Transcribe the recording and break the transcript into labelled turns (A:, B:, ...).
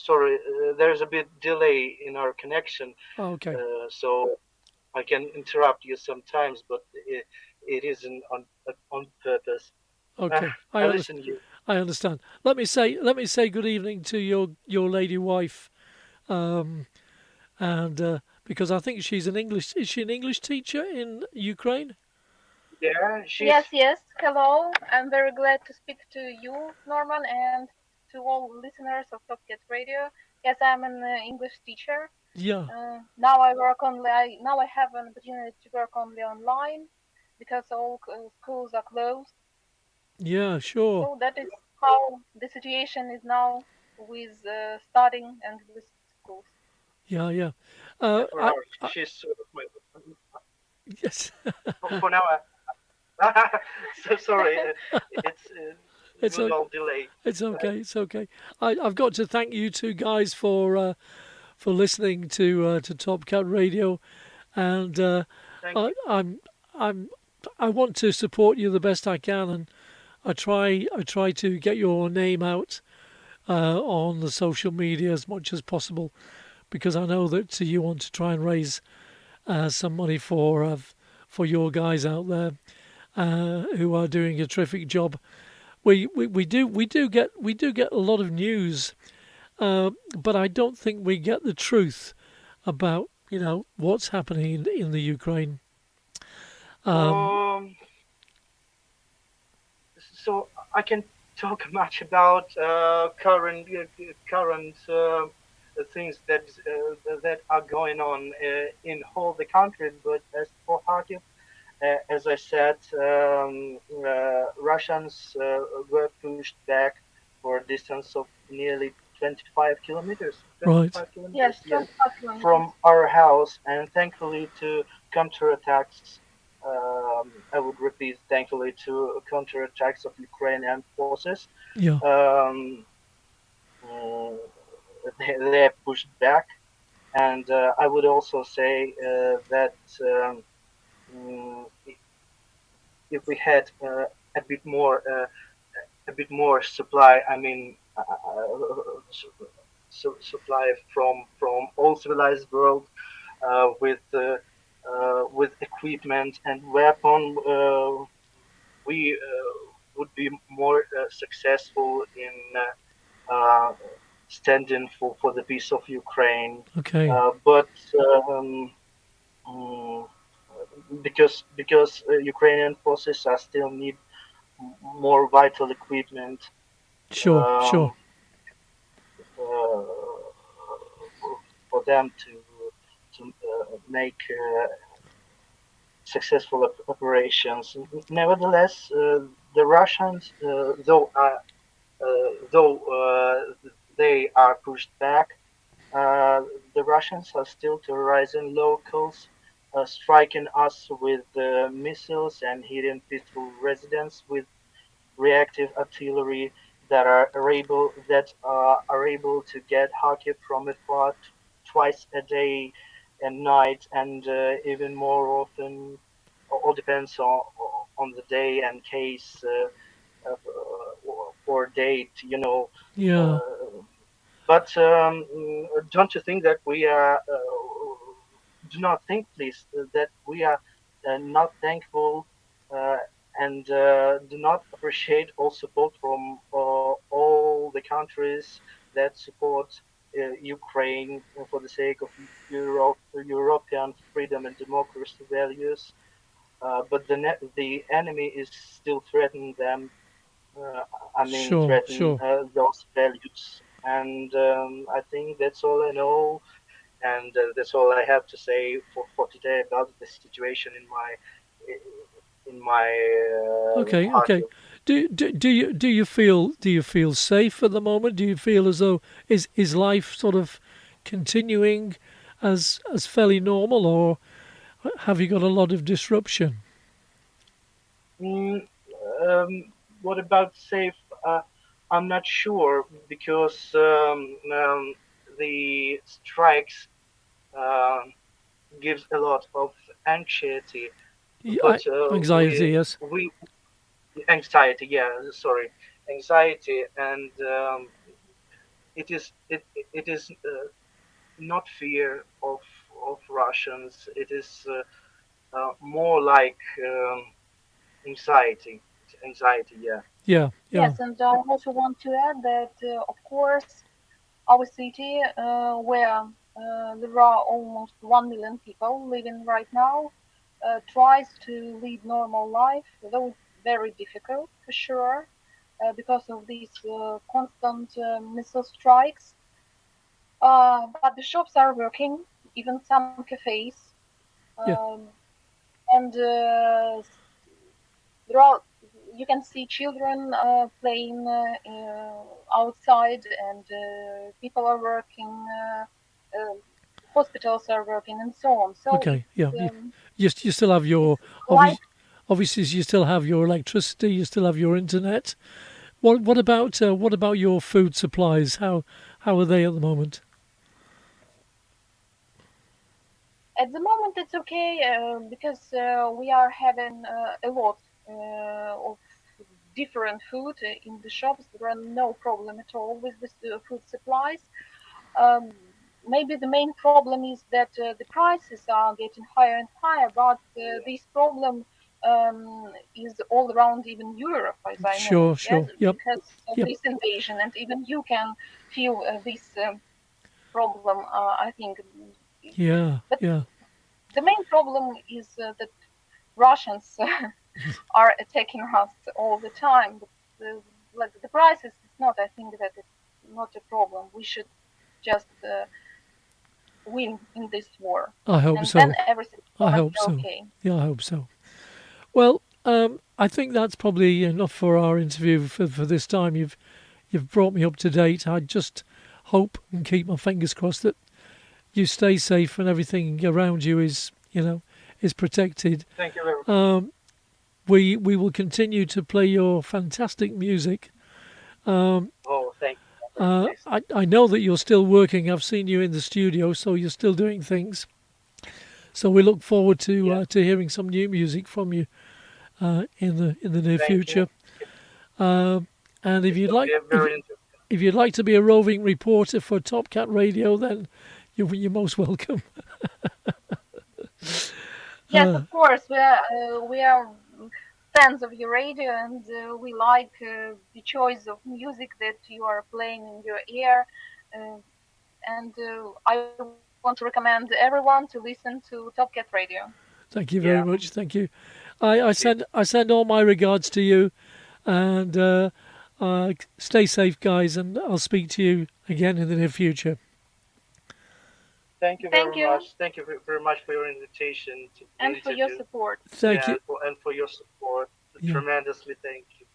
A: sorry, there's a bit delay in our connection,
B: Oh, okay.
A: so I can interrupt you sometimes, but it isn't on purpose. Uh,
B: Okay.
A: I listen to you.
B: I understand. Let me say good evening to your lady wife. Um, and because I think she's an English. Is she an English teacher in Ukraine?
A: Yeah,
C: Yes,
A: she's
C: yes. Hello. I'm very glad to speak to you, Norman, and to all listeners of Top Cat Radio. Yes, I'm an English teacher.
B: Yeah.
C: Now I work only. Now I have an opportunity to work only online because all schools are closed.
B: Yeah. Sure.
C: So that is how the situation is now with studying and with schools.
B: Yeah. Yeah.
A: for
B: I,
A: now.
B: I
A: She's sort of my.
B: yes.
A: For now, so sorry. It's
B: it's
A: good
B: o-
A: old delay.
B: it's okay. It's okay. I've got to thank you two guys for listening to Top Cat Radio, and
A: Thank
B: I,
A: you.
B: I'm I want to support you the best I can, and I try to get your name out on the social media as much as possible because I know that you want to try and raise some money for your guys out there who are doing a terrific job. We do get a lot of news, but I don't think we get the truth about what's happening in the Ukraine. Um,
A: Um, so I can talk much about current things that are going on in whole the country. But as for Kharkiv, as I said, Russians were pushed back for a distance of nearly 25 kilometers.
B: right.
A: 25
C: Yes,
A: kilometers, yes,
C: 25 kilometers.
A: from our house, and thankfully to counterattacks. I would repeat, thankfully to counterattacks of Ukrainian forces.
B: Yeah.
A: Um, uh, they pushed back, and I would also say that. Mm, if we had a bit more supply, I mean, supply from all civilized world with equipment and weapon, we would be more successful in standing for the peace of Ukraine.
B: Okay.
A: But mm, because Ukrainian forces are still need more vital equipment
B: Sure. Sure.
A: um, uh, for them to make successful operations. Nevertheless, the Russians, though they are pushed back, uh, the Russians are still terrorizing locals, striking us with missiles and hitting peaceful residents with reactive artillery that are able to get Kharkiv from afar twice a day and night, and even more often. All depends on the day and case or date, you know.
B: Yeah.
A: Uh, but don't you think that we are? Do not think, please, that we are not thankful uh, and do not appreciate all support from all the countries that support Ukraine for the sake of European freedom and democracy values. But the enemy is still threatening them. Uh, I mean,
B: Sure.
A: threaten
B: Sure.
A: those values. And I think that's all I know, and that's all I have to say for today about the situation in my
B: Okay. Okay.
A: Kharkiv.
B: Do you feel safe at the moment? Do you feel as though is life sort of continuing as fairly normal, or have you got a lot of disruption?
A: Mm, what about safe? I'm not sure because the strikes uh, gives a lot of anxiety, but
B: Anxiety, yes.
A: we anxiety, yeah, sorry, anxiety, and it is not fear of Russians. It is more like anxiety. It's anxiety, yeah.
B: Yeah, yeah,
C: Yes, and I also want to add that, of course, our city, where there are almost 1 million people living right now, tries to lead normal life, though it's very difficult for sure, because of these constant missile strikes. But the shops are working, even some cafes,
B: yeah.
C: um, and there are, you can see children playing outside, and people are working, hospitals are working, and so on. So
B: Okay,
C: it's
B: yeah. You still have
C: it's
B: your
C: like,
B: obvious. Obviously, you still have your electricity. You still have your internet. What about your food supplies? How are they at the moment?
C: at the moment it's okay, because we are having a lot of different food in the shops. There are no problem at all with the food supplies. Um, Maybe the main problem is that the prices are getting higher and higher, but this problem is all around even Europe, as I know,
B: Sure,
C: yes,
B: sure. Yep,
C: because of
B: yep.
C: this invasion, and even you can feel this problem, I think.
B: Yeah,
C: But
B: yeah.
C: the main problem is that Russians are attacking us all the time. But like the prices, it's not. I think that it's not a problem. We should just win in this war,
B: I hope
C: and then
B: so.
C: everything's
B: I
C: gonna
B: hope
C: be
B: so.
C: okay.
B: Yeah, I hope so. Well, I think that's probably enough for our interview for this time. You've brought me up to date. I just hope and keep my fingers crossed that you stay safe and everything around you is protected.
A: Thank you very much.
B: Um, we will continue to play your fantastic music. Um,
A: Oh, thank you. Very nice.
B: I know that you're still working. I've seen you in the studio, so you're still doing things. So we look forward
A: Yeah,
B: to hearing some new music from you in the near
A: thank you.
B: future. Um, and
A: It's gonna be a very interesting.
B: if you'd like to be a roving reporter for Top Cat Radio, then you're most welcome.
C: Yes, of course, we are fans of your radio, and we like the choice of music that you are playing in your ear. Uh, and I want to recommend everyone to listen to Top Cat Radio.
B: Thank you very
A: Yeah,
B: much. Thank you.
A: appreciate it.
B: I send all my regards to you, and stay safe, guys. And I'll speak to you again in the near future.
A: Thank you
C: Thank
A: very
C: you,
A: much. Thank you very much for your invitation to the
C: and for your
A: interview.
C: support.
B: Thank
A: Yeah,
B: you.
A: and for your support.
B: Yeah.
A: Tremendously, thank you.